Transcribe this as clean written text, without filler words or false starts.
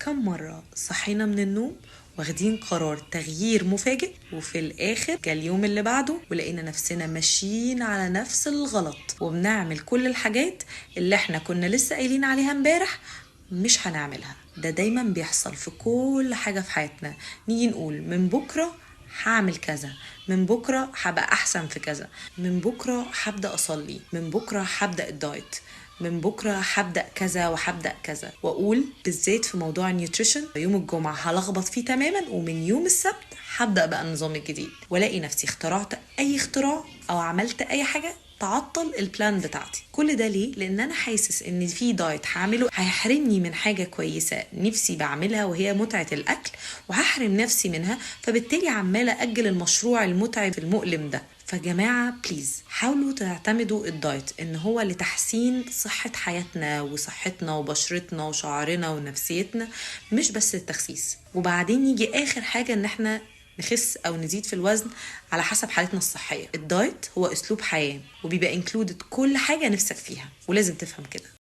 كم مرة صحينا من النوم واخدين قرار تغيير مفاجئ، وفي الآخر جه اليوم اللي بعده ولقينا نفسنا ماشيين على نفس الغلط وبنعمل كل الحاجات اللي احنا كنا لسه قايلين عليها امبارح مش هنعملها. ده دايما بيحصل في كل حاجة في حياتنا. نيجي نقول من بكرة هعمل كذا، من بكرة هبقى أحسن في كذا، من بكرة هبدأ أصلي، من بكرة هبدأ الدايت، من بكرة هبدأ كذا وهبدأ كذا. وأقول بالذات في موضوع النيوتريشن يوم الجمعة هلخبط فيه تماما، ومن يوم السبت هبدأ بقى النظام الجديد، ولاقي نفسي اخترعت أي اختراع أو عملت أي حاجة تعطل البلان بتاعتي. كل ده ليه؟ لان انا حاسس ان في دايت هعمله هيحرمني من حاجة كويسة نفسي بعملها وهي متعة الاكل، وهحرم نفسي منها، فبالتالي عمالة اجل المشروع المتعب المؤلم ده. فجماعة بليز حاولوا تعتمدوا الدايت ان هو لتحسين صحة حياتنا وصحتنا وبشرتنا وشعرنا ونفسيتنا، مش بس التخسيس. وبعدين يجي اخر حاجة ان احنا نخس او نزيد في الوزن على حسب حالتنا الصحية. الدايت هو اسلوب حياة وبيبقى انكلودد كل حاجة نفسك فيها، ولازم تفهم كده.